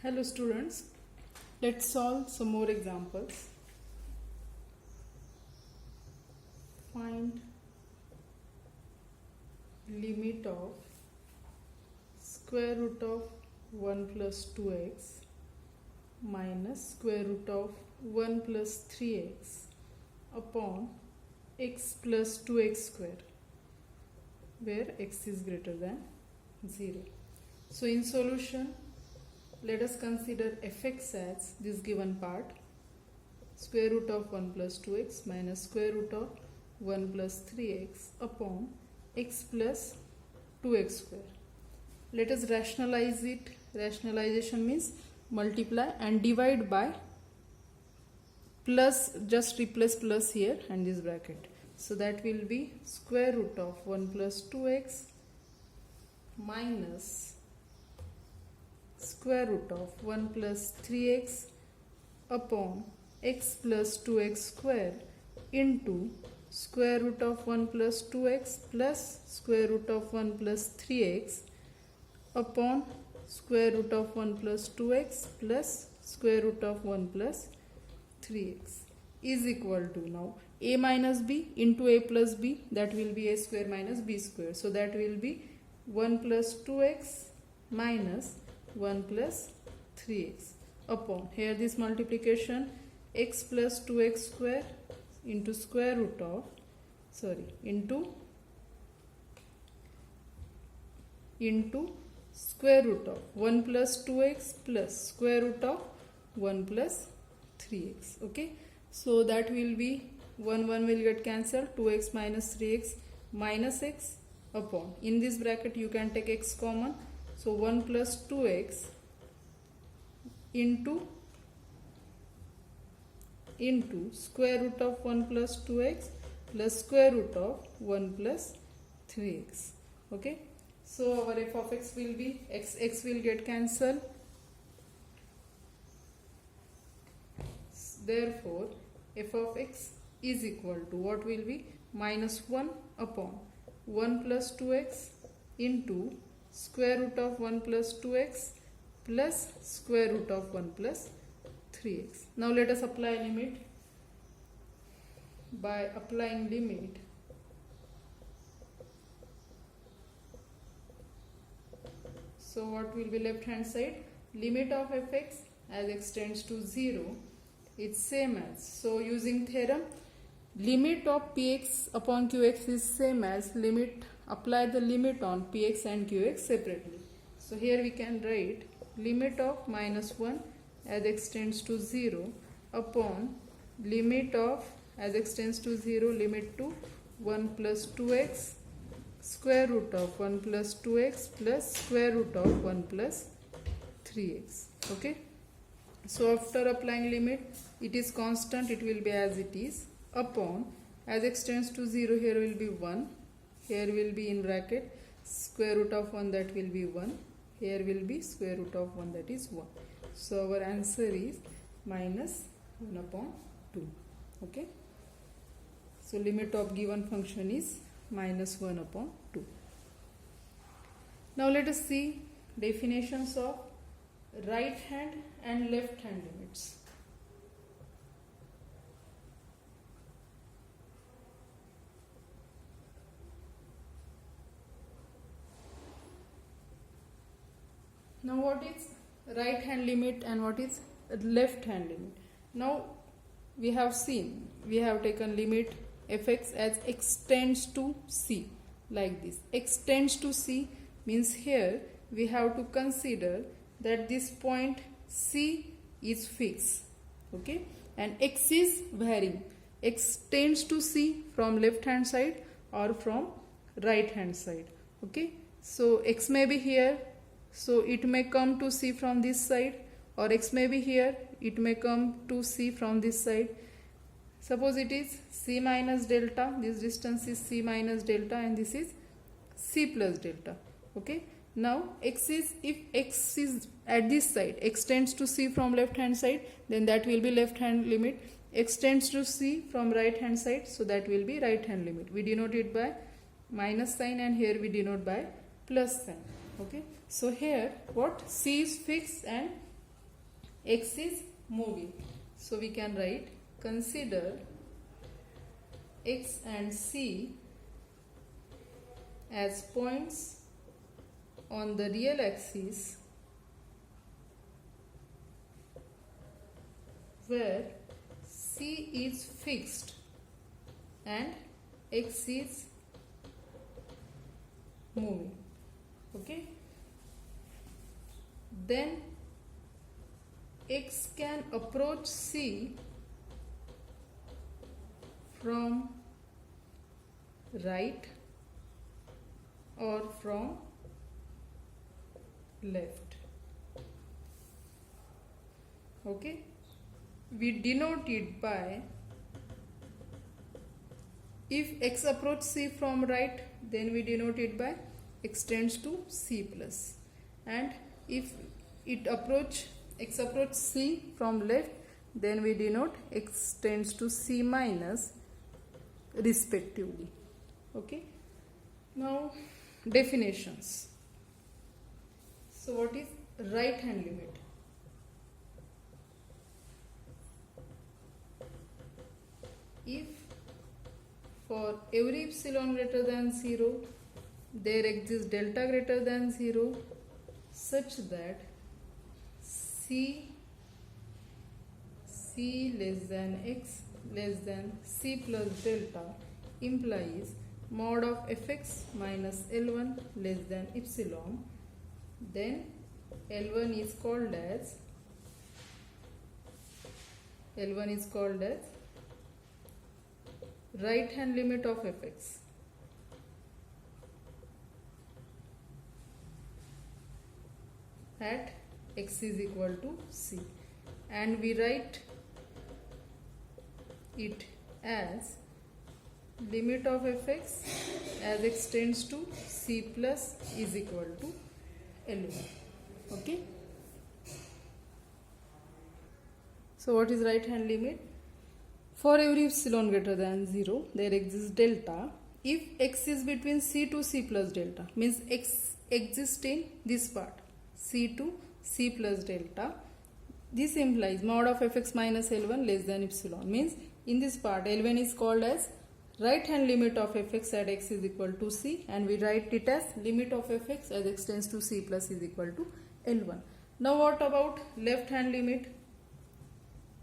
Hello students, let's solve some more examples. Find limit of square root of 1 plus 2x minus square root of 1 plus 3x upon x plus 2x square, where x is greater than 0. So in solution, let us consider fx as this given part, square root of 1 plus 2x minus square root of 1 plus 3x upon x plus 2x square. Let us rationalize it. Rationalization means multiply and divide by plus, just replace plus here and this bracket. So that will be square root of 1 plus 2x minus square root of 1 plus 3x upon x plus 2x square into square root of 1 plus 2x plus square root of 1 plus 3x upon square root of 1 plus 2x plus square root of 1 plus 3x is equal to, now a minus b into a plus b, that will be a square minus b square. So that will be 1 plus 2x minus 1 plus 3x upon, here this multiplication, x plus 2x square into square root of, into square root of 1 plus 2x plus square root of 1 plus 3x. Okay, so that will be 1 will get cancelled, 2x minus 3x minus x upon, in this bracket you can take x common, so 1 plus 2x into square root of 1 plus 2x plus square root of 1 plus 3x. Okay, so our f of x will be, x will get cancelled, therefore f of x is equal to, what will be, minus 1 upon 1 plus 2x into square root of 1 plus 2x plus square root of 1 plus 3x. Now let us apply limit. By applying limit, so what will be left hand side, limit of fx as x tends to 0, it's same as, so using theorem, limit of px upon qx is same as limit, apply the limit on px and qx separately. So here we can write limit of minus 1 as x tends to 0 upon limit of, as x tends to 0, limit to 1 plus 2x square root of 1 plus 2x plus square root of 1 plus 3x. Okay, so after applying limit, it is constant, it will be as it is, upon, as x tends to 0, here will be 1, here will be in bracket square root of 1, that will be 1, here will be square root of 1, that is 1. So our answer is minus 1 upon 2. Okay, so limit of given function is minus 1 upon 2. Now let us see definitions of right hand and left hand limits. Now what is right hand limit and what is left hand limit? Now we have seen, we have taken limit fx as x tends to c, like this. X tends to c means here we have to consider that this point c is fixed, okay, and x is varying. X tends to c from left hand side or from right hand side. Okay, so x may be here, so it may come to c from this side, or x may be here, it may come to c from this side. Suppose it is c minus delta, this distance is c minus delta and this is c plus delta. Okay, now x is, if x is at this side, x tends to c from left hand side, then that will be left hand limit. X tends to c from right hand side, so that will be right hand limit. We denote it by minus sign and here we denote by plus sign. Okay, so here what, c is fixed and x is moving. So we can write, consider x and c as points on the real axis where c is fixed and x is moving. Okay, then x can approach c from right or from left. Okay, we denote it by, if x approach c from right, then we denote it by x tends to c plus, and if it x approach c from left, then we denote x tends to c minus respectively. Okay, now definitions. So what is right hand limit? If for every epsilon greater than 0 there exists delta greater than 0 such that c less than x less than c plus delta implies mod of fx minus L1 less than epsilon, then L1 is called as right hand limit of fx. At x is equal to c, and we write it as limit of fx as x tends to c plus is equal to L1. Okay, so what is right hand limit? For every epsilon greater than 0 there exists delta if x is between c to c plus delta, means x exists in this part c to c plus delta. This implies mod of fx minus L1 less than epsilon, means in this part L1 is called as right hand limit of fx at x is equal to c, and we write it as limit of fx as x tends to c plus is equal to L1. Now what about left hand limit?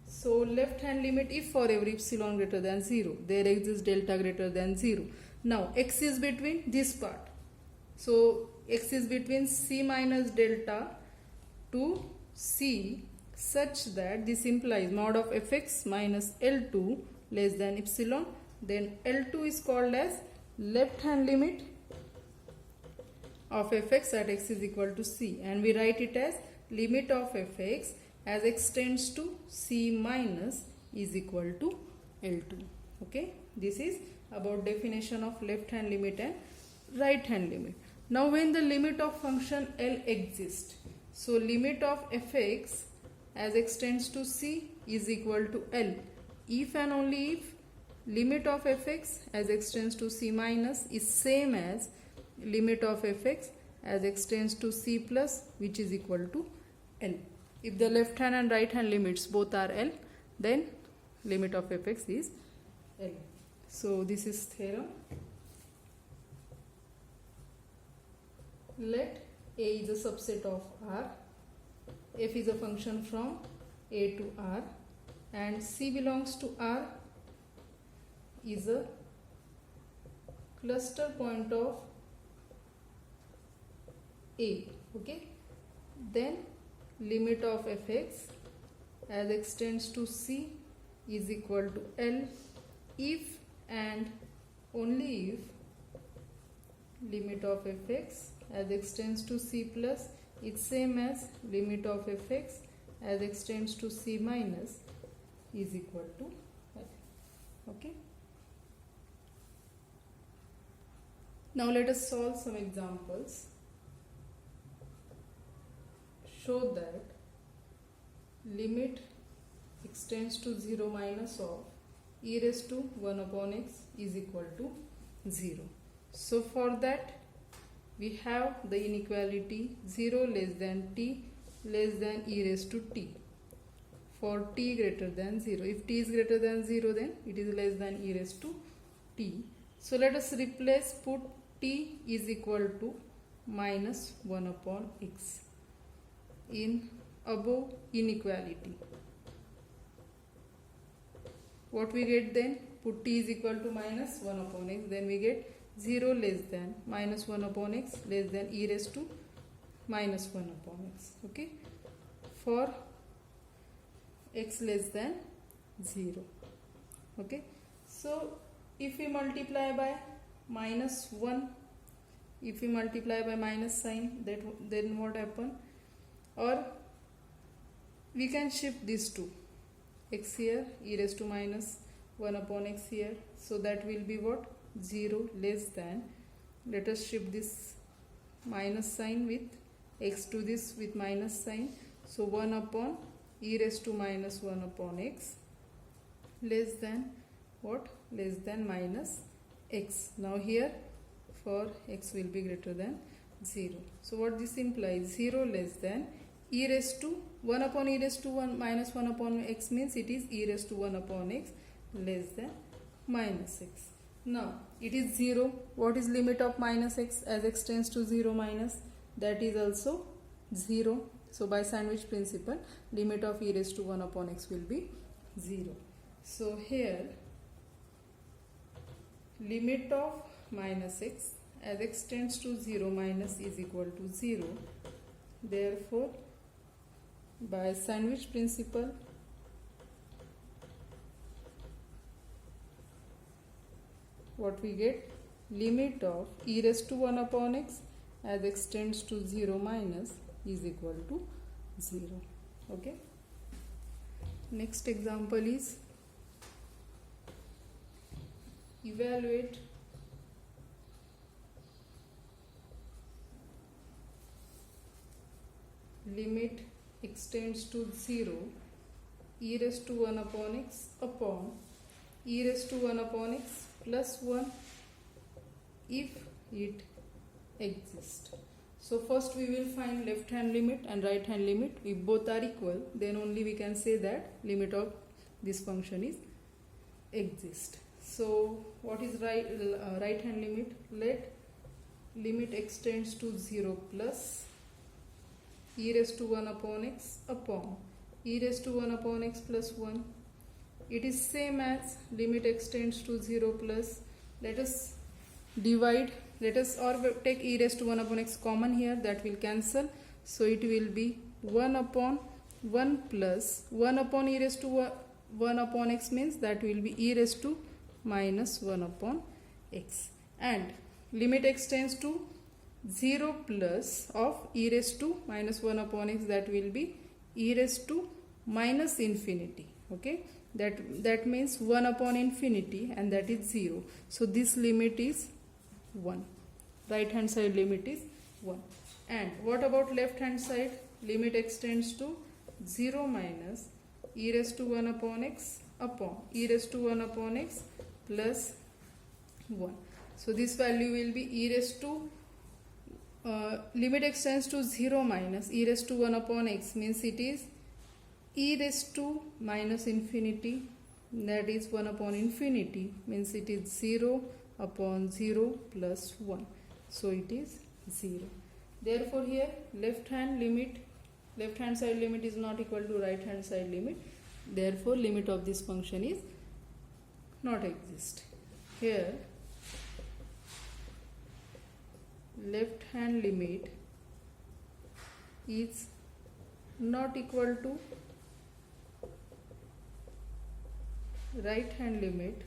So left hand limit, if for every epsilon greater than 0 there exists delta greater than 0. Now x is between this part, so x is between c minus delta to c such that this implies mod of fx minus L2 less than epsilon, then L2 is called as left hand limit of fx at x is equal to c, and we write it as limit of fx as x tends to c minus is equal to L2. Okay, this is about definition of left hand limit and right hand limit. Now when the limit of function L exists, so limit of fx as x tends to c is equal to L if and only if limit of fx as x tends to c minus is same as limit of fx as x tends to c plus, which is equal to L. If the left hand and right hand limits both are L, then limit of fx is L. So this is theorem. Let A is a subset of R, f is a function from A to R, and C belongs to R is a cluster point of A. Okay, then limit of fx as x tends to c is equal to L if and only if limit of fx as x tends to c plus is same as limit of fx as x tends to c minus is equal to L. Okay, now let us solve some examples. Show that limit x tends to 0 minus of e raised to 1 upon x is equal to 0. So for that we have the inequality 0 less than t less than e raised to t. for t greater than 0. If t is greater than 0, then it is less than e raised to t. So let us replace, put t is equal to minus 1 upon x in above inequality. What we get then? Put t is equal to minus 1 upon x, then we get 0 less than minus 1 upon x less than e raised to minus 1 upon x. Okay, for x less than 0. Okay, so if we multiply by minus 1, if we multiply by minus sign, then what happen? Or we can shift these two, x here, e raised to minus 1 upon x here, so that will be what? 0 less than, let us shift this minus sign with x to this with minus sign, so 1 upon e raised to minus 1 upon x less than what? Less than minus x. Now here for x will be greater than 0. So what this implies? 0 less than e raised to 1 upon e raised to 1 minus 1 upon x means it is e raised to 1 upon x less than minus x. Now it is 0. What is limit of minus x as x tends to 0 minus? That is also 0. So by sandwich principle, limit of e raised to 1 upon x will be 0. So here limit of minus x as x tends to 0 minus is equal to 0. Therefore by sandwich principle, what we get? Limit of e raised to 1 upon x as x tends to 0 minus is equal to 0. Okay. Next example is evaluate limit x tends to 0 e raised to 1 upon x upon e raised to 1 upon x plus 1 if it exists. So first we will find left hand limit and right hand limit. If both are equal, then only we can say that limit of this function is exist. So what is right hand limit? Let limit x tends to 0 plus e raised to 1 upon x upon e raised to 1 upon x plus 1. It is same as limit x tends to 0 plus, let us divide, let us or take e raised to 1 upon x common here, that will cancel. So it will be 1 upon 1 plus 1 upon e raised to 1 upon x means that will be e raised to minus 1 upon x, and limit x tends to 0 plus of e raised to minus 1 upon x, that will be e raised to minus infinity. Okay, that means 1 upon infinity, and that is 0. So this limit is 1. Right hand side limit is 1. And what about left hand side? Limit x tends to 0 minus e raised to 1 upon x upon e raised to 1 upon x plus 1. So this value will be e raised to limit x tends to 0 minus e raised to 1 upon x means it is e raised to minus infinity, that is 1 upon infinity, means it is 0 upon 0 plus 1. So it is 0. Therefore here left hand side limit is not equal to right hand side limit. Therefore limit of this function is not exist. Here left hand limit is not equal to right hand limit.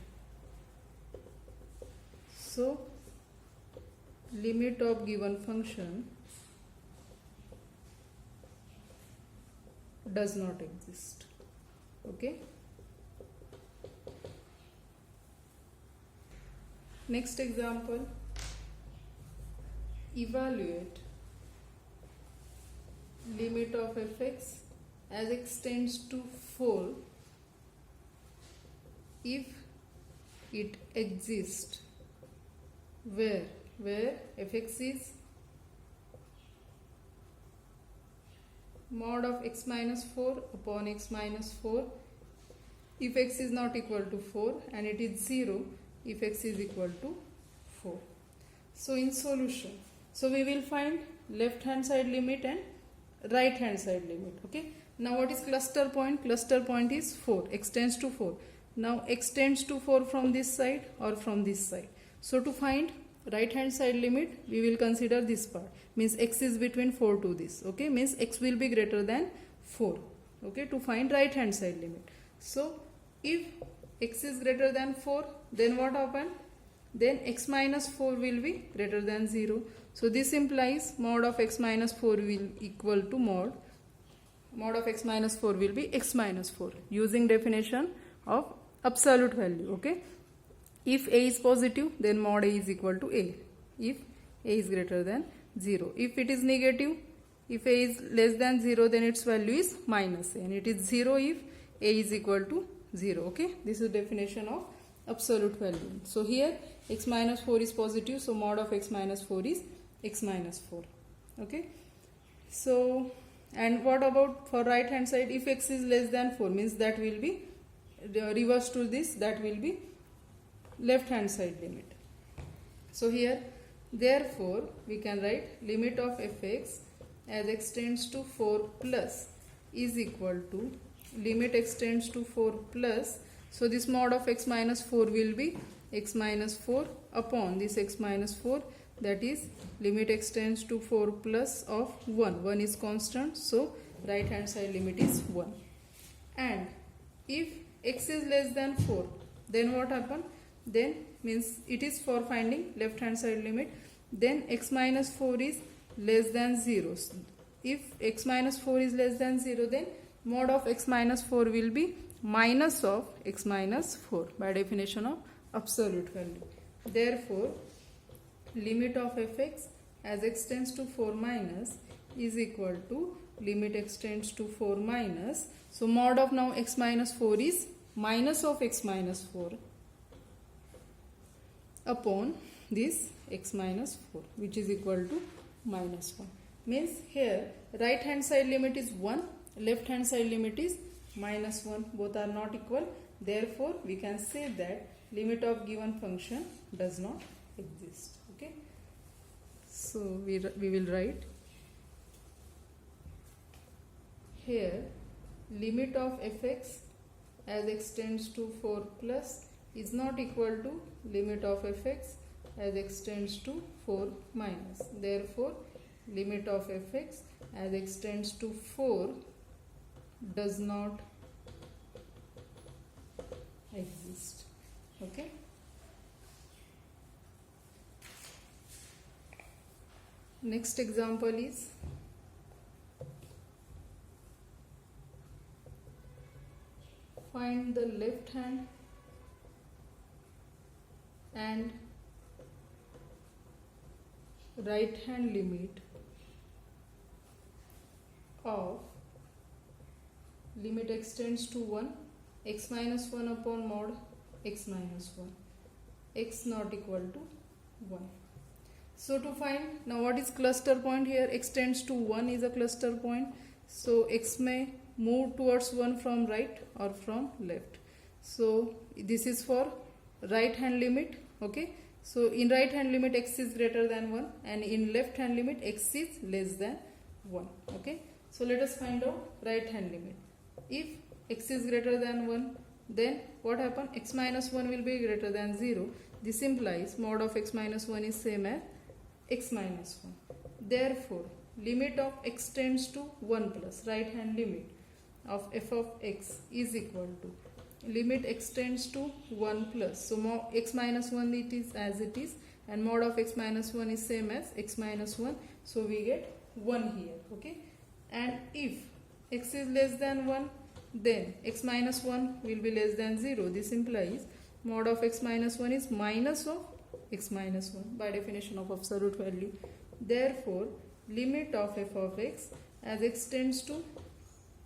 So limit of given function does not exist. Okay. Next example, evaluate limit of fx as x tends to 4 if it exists where fx is mod of x minus 4 upon x minus 4 if x is not equal to 4, and it is 0 if x is equal to 4. So in solution, so we will find left hand side limit and right hand side limit. Okay, now what is cluster point? Cluster point is 4, x tends to 4. Now x tends to 4 from this side or from this side. So to find right hand side limit, we will consider this part, means x is between 4 to this. Okay, means x will be greater than 4. Okay, to find right hand side limit. So if x is greater than 4, then what happen? Then x minus 4 will be greater than 0. So this implies mod of x minus 4 will equal to mod of x minus 4 will be x minus 4, using definition of absolute value. Okay, if a is positive, then mod a is equal to a if a is greater than 0. If it is negative, if a is less than 0, then its value is minus a, and it is 0 if a is equal to 0. Okay, this is definition of absolute value. So here x minus 4 is positive, so mod of x minus 4 is x minus 4. Okay, so and what about for right hand side? If x is less than 4, means that will be reverse to this, that will be left hand side limit. So here therefore we can write limit of fx as x tends to 4 plus is equal to limit x tends to 4 plus, so this mod of x minus 4 will be x minus 4 upon this x minus 4, that is limit x tends to 4 plus of 1. 1 is constant, so right hand side limit is 1. And if x is less than 4, then what happen? Then means it is for finding left hand side limit, then x minus 4 is less than 0. If x minus 4 is less than 0, then mod of x minus 4 will be minus of x minus 4 by definition of absolute value. Therefore limit of fx as x tends to 4 minus is equal to limit x tends to 4 minus, so mod of now x minus 4 is minus of x minus 4 upon this x minus 4, which is equal to minus 1. Means here right hand side limit is 1, left hand side limit is minus 1, both are not equal. Therefore we can say that limit of given function does not exist. Okay, so we will write here limit of fx as x tends to 4 plus is not equal to limit of fx as x tends to 4 minus. Therefore limit of fx as x tends to 4 does not exist. Okay, next example is find the left hand and right hand limit of limit x tends to 1 x minus 1 upon mod x minus 1 x not equal to 1. So to find now what is cluster point here, x tends to 1 is a cluster point, so x may move towards 1 from right or from left. So this is for right hand limit. Okay, so in right hand limit x is greater than 1, and in left hand limit x is less than 1. Okay, so let us find out right hand limit. If x is greater than 1, then what happen? X minus 1 will be greater than 0. This implies mod of x minus 1 is same as x minus 1. Therefore limit of x tends to 1 plus right hand limit of f of x is equal to limit x tends to 1 plus, so mod x minus 1 it is as it is, and mod of x minus 1 is same as x minus 1, so we get 1 here. Okay, and if x is less than 1, then x minus 1 will be less than 0. This implies mod of x minus 1 is minus of x minus 1 by definition of absolute value. Therefore limit of f of x as x tends to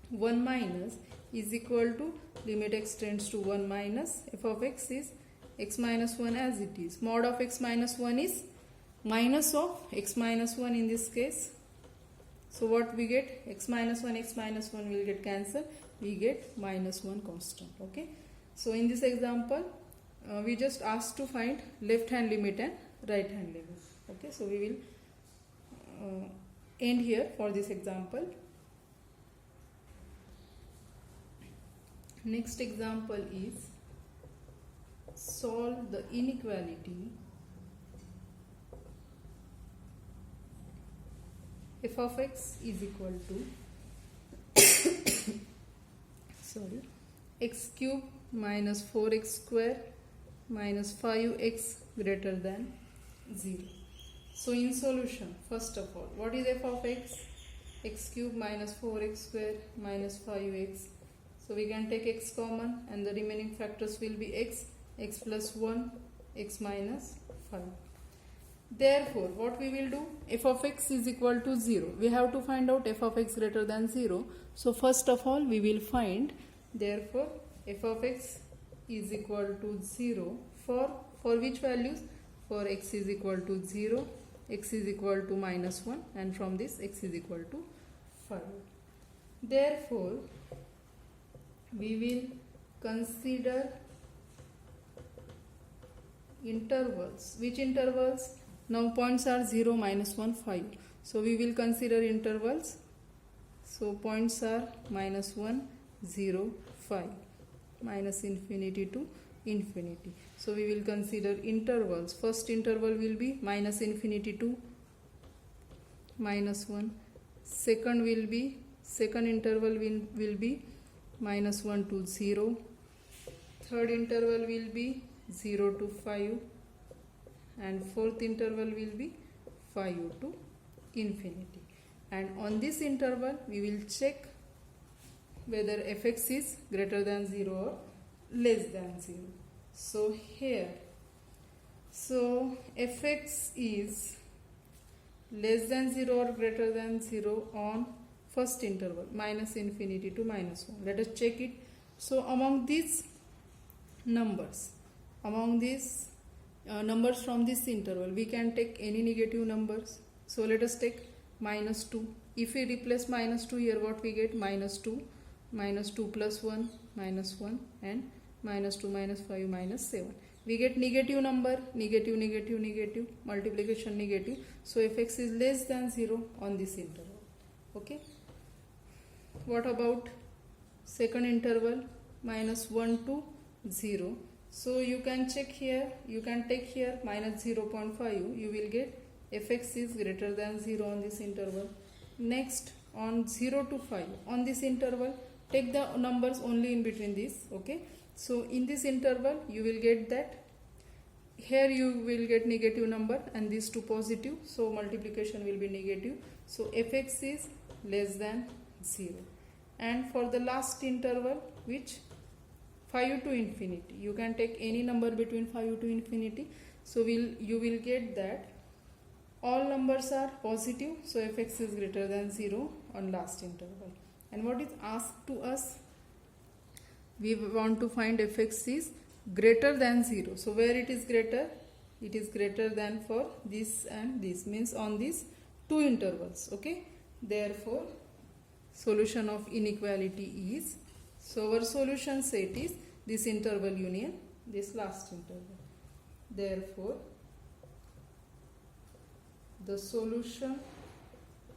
1 minus is equal to limit x tends to 1 minus f of x is x minus 1 as it is. Mod of x minus 1 is minus of x minus 1 in this case. So what we get? X minus 1 will get cancelled. We get minus 1 constant. Okay. So in this example, we just asked to find left hand limit and right hand limit. Okay. So we will end here for this example. Next example is solve the inequality f of x is equal to x cube minus 4x square minus 5x greater than 0. So in solution, first of all, what is f of x? X cube minus 4x square minus 5x. So we can take x common and the remaining factors will be x plus 1, x minus 5. Therefore, what we will do? F of x is equal to 0. We have to find out f of x greater than 0. So first of all, we will find, therefore, f of x is equal to 0 for which values? For x is equal to 0, x is equal to minus 1, and from this x is equal to 5. Therefore, we will consider intervals. Which intervals? Now points are 0, minus 1, 5. So we will consider intervals. So points are minus 1, 0, 5. Minus infinity to infinity. So we will consider intervals. First interval will be minus infinity to minus 1. Second interval will be minus 1 to 0. Third interval will be 0 to 5. And fourth interval will be 5 to infinity. And on this interval, we will check whether fx is greater than 0 or less than 0. So here, fx is less than 0 or greater than 0 on first interval, minus infinity to minus 1. Let us check it. So among these numbers, numbers from this interval, we can take any negative numbers. So let us take minus 2. If we replace minus 2 here, what we get? Minus 2 plus 1, minus 1, and minus 2, minus 5, minus 7. We get negative number, negative, multiplication negative. So fx is less than 0 on this interval. Okay. What about second interval? Minus 1 to 0. So you can check here, you can take here minus 0.5, you will get fx is greater than 0 on this interval. Next, on 0 to 5, on this interval, take the numbers only in between this. Okay. So in this interval, you will get that here you will get negative number and these two positive. So multiplication will be negative. So fx is less than 0. And for the last interval, which 5 to infinity, you can take any number between 5 to infinity. So you will get that all numbers are positive. So fx is greater than 0 on last interval. And what is asked to us? We want to find fx is greater than 0. So where it is greater? It is greater than for this and this, means on these two intervals. Okay. Therefore, solution of inequality is, so our solution set is this interval union this last interval. Therefore, the solution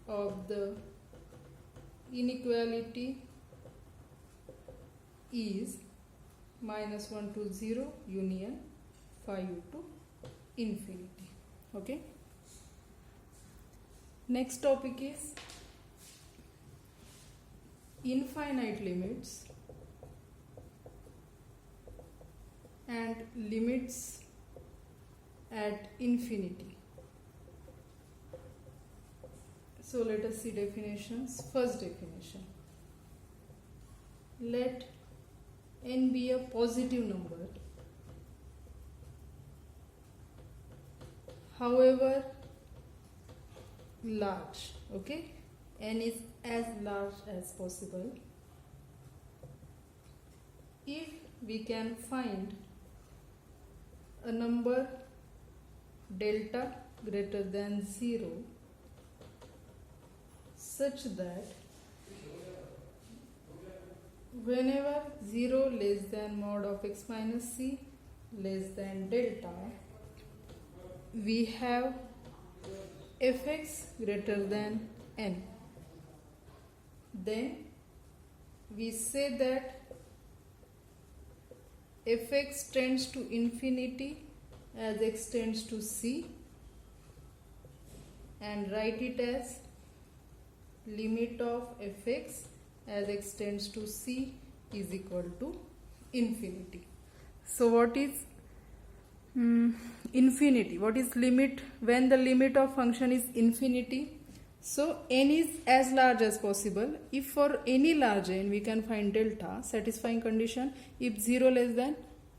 of the inequality is minus 1 to 0 union 5 to infinity. Okay. Next topic is infinite limits and limits at infinity. So let us see definitions. First definition. Let n be a positive number, however large. Okay. N is as large as possible. If we can find a number delta greater than 0 such that whenever 0 less than mod of x minus c less than delta, we have fx greater than n. Then we say that fx tends to infinity as x tends to c, and write it as limit of fx as x tends to c is equal to infinity. So what is infinity? What is limit when the limit of function is infinity? So n is as large as possible. If for any large n we can find delta, satisfying condition, if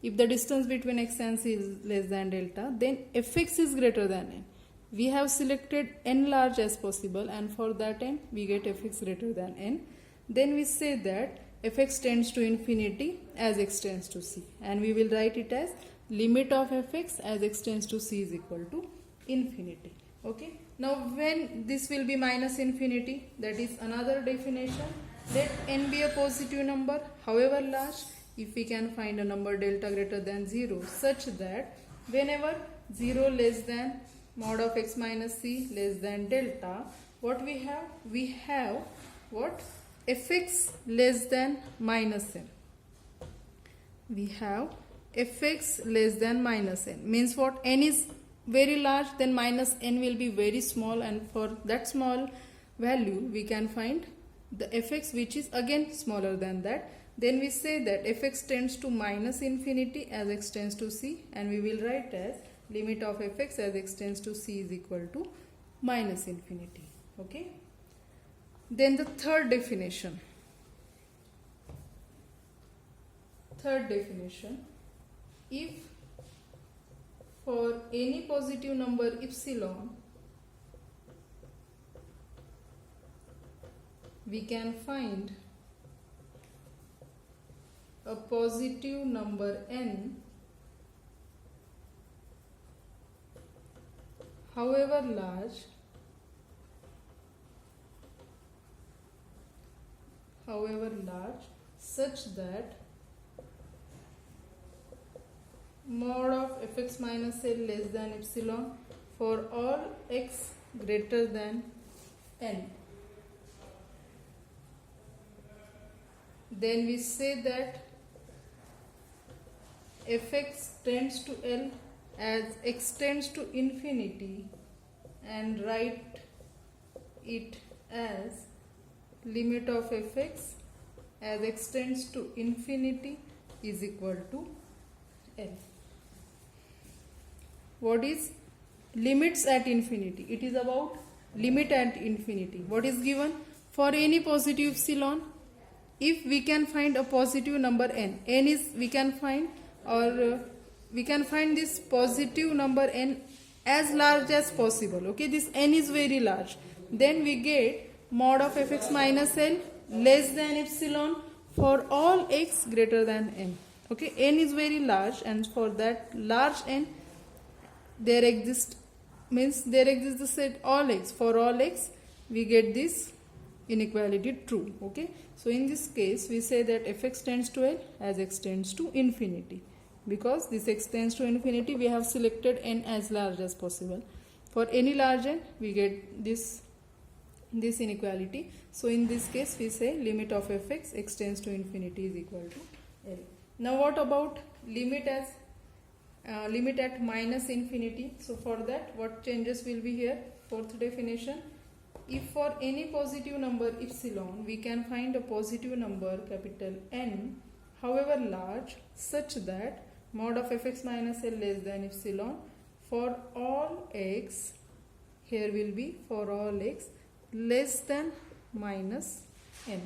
if the distance between x and c is less than delta, then fx is greater than n. We have selected n large as possible, and for that n we get fx greater than n. Then we say that fx tends to infinity as x tends to c, and we will write it as limit of fx as x tends to c is equal to infinity. Okay. Now when this will be minus infinity, that is another definition. Let n be a positive number, however large, if we can find a number delta greater than 0, such that whenever 0 less than mod of x minus c less than delta, what we have? We have what? Fx less than minus n. We have fx less than minus n. Means what? N is very large, then minus n will be very small, and for that small value we can find the fx which is again smaller than that. Then we say that fx tends to minus infinity as x tends to c, and we will write as limit of fx as x tends to c is equal to minus infinity. Okay. Then the third definition. If for any positive number epsilon we can find a positive number n, however large, such that mod of fx minus l less than epsilon for all x greater than n. Then we say that fx tends to L as x tends to infinity, and write it as limit of fx as x tends to infinity is equal to L. What is limits at infinity? It is about limit at infinity. What is given? For any positive epsilon, if we can find a positive number n is we can find, or we can find this positive number n as large as possible. Okay, this n is very large. Then we get mod of fx minus l less than epsilon for all x greater than n. Okay, n is very large, and for that large n there exists the set all x. For all x we get this inequality true. Okay, so in this case we say that fx tends to L as x tends to infinity. Because this x tends to infinity, we have selected n as large as possible. For any large n we get this inequality. So in this case we say limit of fx x tends to infinity is equal to L. Now what about limit at minus infinity? So for that, what changes will be here? Fourth definition. If for any positive number epsilon we can find a positive number capital N, however large, such that mod of fx minus L less than epsilon for all x, here will be for all x less than minus n.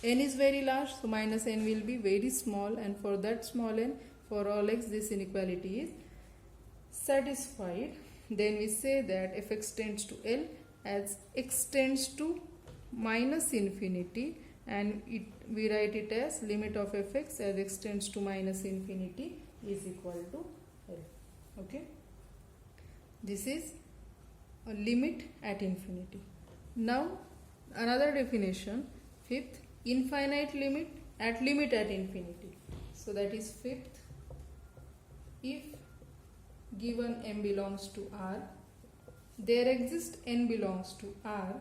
N is very large, so minus n will be very small, and for that small n, for all x, this inequality is satisfied. Then we say that fx tends to L as x tends to minus infinity, and we write it as limit of fx as x tends to minus infinity is equal to L. Okay, this is a limit at infinity. Now another definition, fifth, infinite limit at infinity. So that is fifth, if given m belongs to R, there exists n belongs to R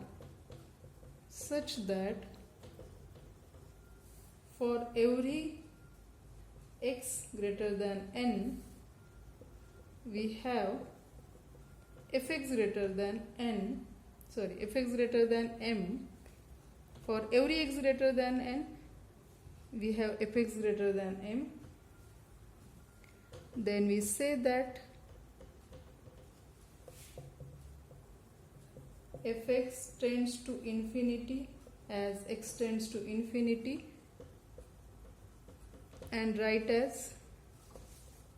such that for every x greater than n, we have fx greater than m. For every x greater than n, we have fx greater than m. Then we say that fx tends to infinity as x tends to infinity, and write as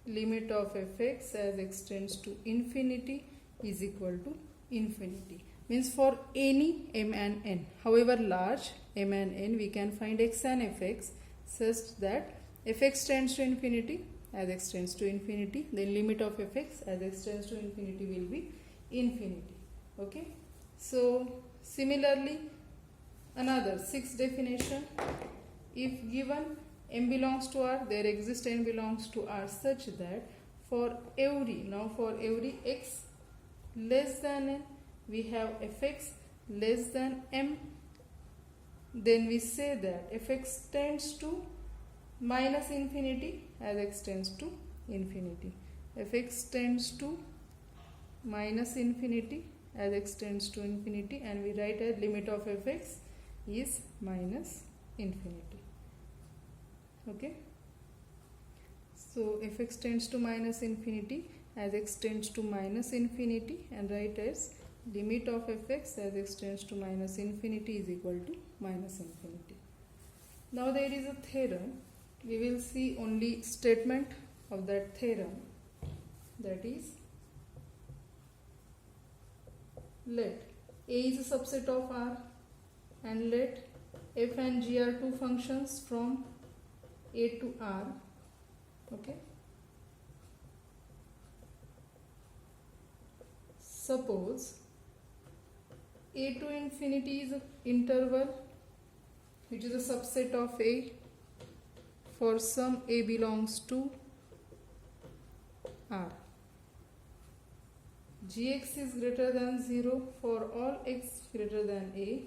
limit of fx as x tends to infinity is equal to infinity. Means for any m and n, however large m and n, we can find x and fx such that fx tends to infinity as x tends to infinity, then limit of fx as x tends to infinity will be infinity. Okay. So similarly, another sixth definition, if given m belongs to R, there exists n belongs to R such that for every x less than n, we have fx less than m. Then we say that fx tends to minus infinity as x tends to infinity. Fx tends to minus infinity as x tends to infinity, and we write as limit of fx is minus infinity. Okay. So fx tends to minus infinity as x tends to minus infinity, and write as limit of fx as x tends to minus infinity is equal to minus infinity. Now there is a theorem. We will see only statement of that theorem, that is, let A is a subset of R and let f and g are two functions from A to R. Okay. Suppose A to infinity is an interval which is a subset of A for some A belongs to R. Gx is greater than 0 for all x greater than A,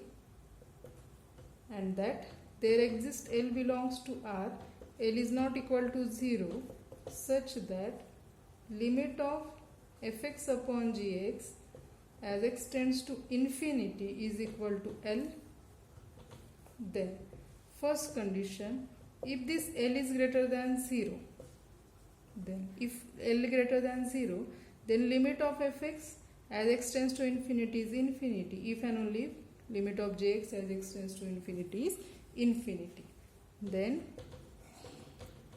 and that there exists L belongs to R, L is not equal to 0 such that limit of fx upon gx as x tends to infinity is equal to L. Then first condition, if this L is greater than 0, then if L greater than 0, then limit of fx as x tends to infinity is infinity, if and only if limit of jx as x tends to infinity is infinity. Then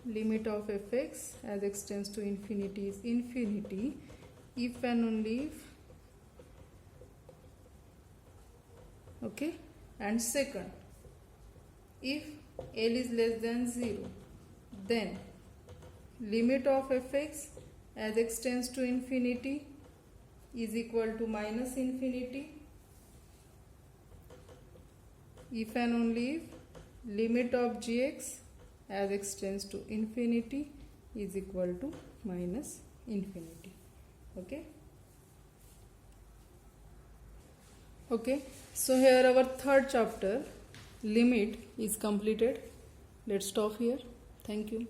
limit of fx as x tends to infinity is infinity, if and only if, okay. And second, if L is less than 0, then limit of fx as x tends to infinity is equal to minus infinity, if and only if limit of gx as x tends to infinity is equal to minus infinity. Okay. Okay. So here our third chapter, limit, is completed. Let's stop here. Thank you.